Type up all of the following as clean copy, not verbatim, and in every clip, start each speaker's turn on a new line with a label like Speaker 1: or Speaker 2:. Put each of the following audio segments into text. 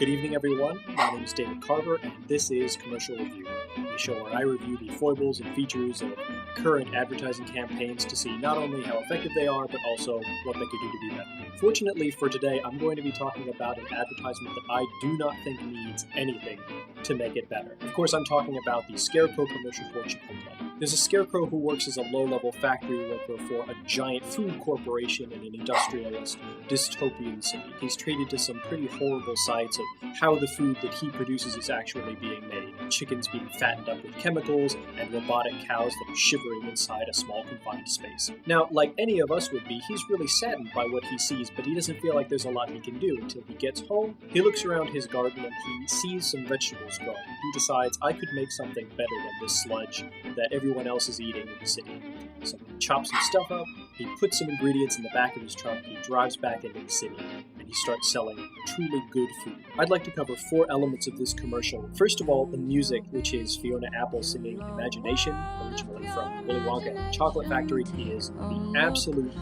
Speaker 1: Good evening, everyone. My name is David Carver, and this is Commercial Review, a show where I review the foibles and features of current advertising campaigns to see not only how effective they are, but also what they could do to be better. Fortunately for today, I'm going to be talking about an advertisement that I do not think needs anything to make it better. Of course, I'm talking about the Scarecrow commercial for Chipotle. There's a Scarecrow who works as a low-level factory worker for a giant food corporation in an industrialist, dystopian city. He's treated to some pretty horrible sights of how the food that he produces is actually being made. Chickens being fattened up with chemicals, and robotic cows that are shivering inside a small confined space. Now, like any of us would be, he's really saddened by what he sees, but he doesn't feel like there's a lot he can do until he gets home. He looks around his garden and he sees some vegetables growing. He decides, I could make something better than this sludge that everyone else is eating in the city. So he chops some stuff up, he puts some ingredients in the back of his truck, he drives back into the city, and he starts selling truly good food. I'd like to cover 4 elements of this commercial. First of all, the music, which is Fiona Apple singing Imagination, originally from Willy Wonka and the Chocolate Factory, is the absolute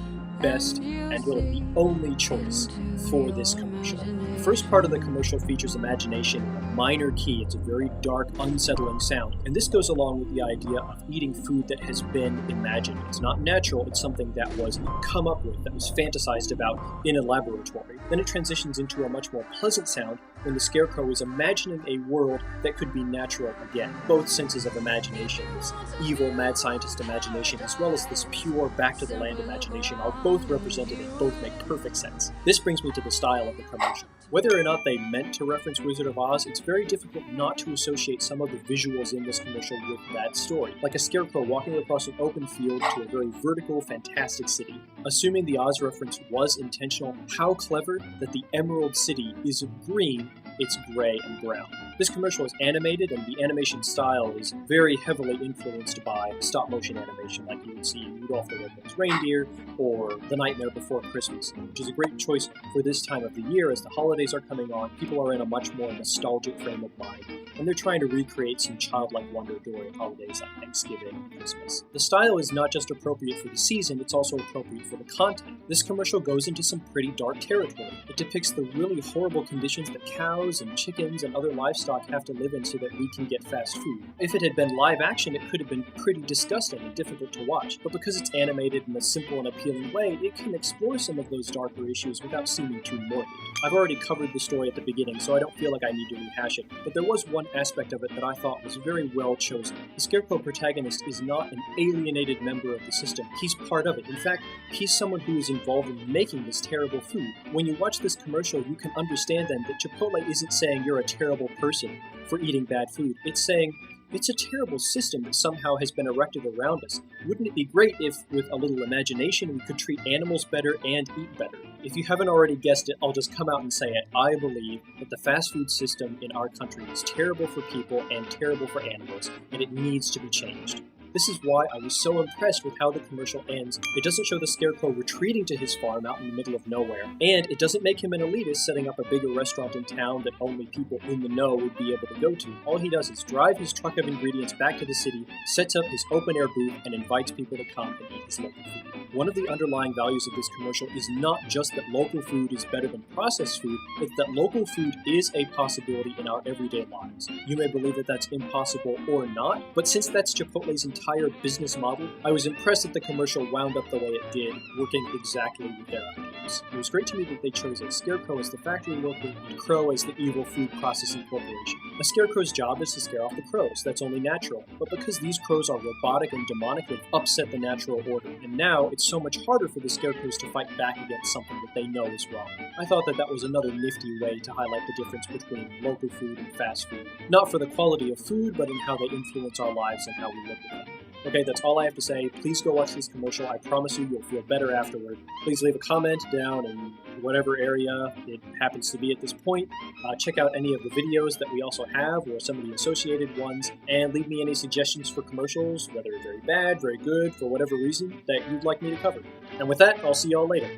Speaker 1: best and really the only choice for this commercial. The first part of the commercial features Imagination, a minor key. It's a very dark, unsettling sound, and this goes along with the idea of eating food that has been imagined. It's not natural, it's something that was come up with, that was fantasized about in a laboratory. Then it transitions into a much more pleasant sound when the Scarecrow is imagining a world that could be natural again. Both senses of imagination, this evil mad scientist imagination, as well as this pure back-to-the-land imagination, are both represented and both make perfect sense. This brings me to the style of the commercial. Whether or not they meant to reference Wizard of Oz, it's very difficult not to associate some of the visuals in this commercial with that story, like a scarecrow walking across an open field to a very vertical, fantastic city. Assuming the Oz reference was intentional, how clever that the Emerald City is green, it's gray and brown. This commercial is animated, and the animation style is very heavily influenced by stop-motion animation like you would see in Rudolph the Red-Nosed Reindeer or The Nightmare Before Christmas, which is a great choice for this time of the year as the holidays are coming on. People are in a much more nostalgic frame of mind, and they're trying to recreate some childlike wonder during holidays like Thanksgiving and Christmas. The style is not just appropriate for the season, it's also appropriate for the content. This commercial goes into some pretty dark territory. It depicts the really horrible conditions that cows and chickens and other livestock have to live in so that we can get fast food. If it had been live action, it could have been pretty disgusting and difficult to watch, but because it's animated in a simple and appealing way, it can explore some of those darker issues without seeming too morbid. I've already covered the story at the beginning, so I don't feel like I need to rehash it, but there was one aspect of it that I thought was very well chosen. The Scarecrow protagonist is not an alienated member of the system. He's part of it. In fact, he's someone who is involved in making this terrible food. When you watch this commercial, you can understand then that Chipotle isn't saying you're a terrible person for eating bad food. It's saying, it's a terrible system that somehow has been erected around us. Wouldn't it be great if, with a little imagination, we could treat animals better and eat better? If you haven't already guessed it, I'll just come out and say it. I believe that the fast food system in our country is terrible for people and terrible for animals, and it needs to be changed. This is why I was so impressed with how the commercial ends. It doesn't show the Scarecrow retreating to his farm out in the middle of nowhere, and it doesn't make him an elitist setting up a bigger restaurant in town that only people in the know would be able to go to. All he does is drive his truck of ingredients back to the city, sets up his open-air booth, and invites people to come and eat his local food. One of the underlying values of this commercial is not just that local food is better than processed food, it's that local food is a possibility in our everyday lives. You may believe that that's impossible or not, but since that's Chipotle's entire business model, I was impressed that the commercial wound up the way it did, working exactly with their ideas. It was great to me that they chose a Scarecrow as the factory worker and Crow as the evil food processing corporation. A Scarecrow's job is to scare off the crows. That's only natural. But because these crows are robotic and demonic, they've upset the natural order. And now it's so much harder for the Scarecrows to fight back against something that they know is wrong. I thought that was another nifty way to highlight the difference between local food and fast food. Not for the quality of food, but in how they influence our lives and how we live with them. Okay, that's all I have to say. Please go watch this commercial. I promise you'll feel better afterward. Please leave a comment down in whatever area it happens to be at this point. Check out any of the videos that we also have, or some of the associated ones, and leave me any suggestions for commercials, whether very bad, very good, for whatever reason, that you'd like me to cover. And with that, I'll see y'all later.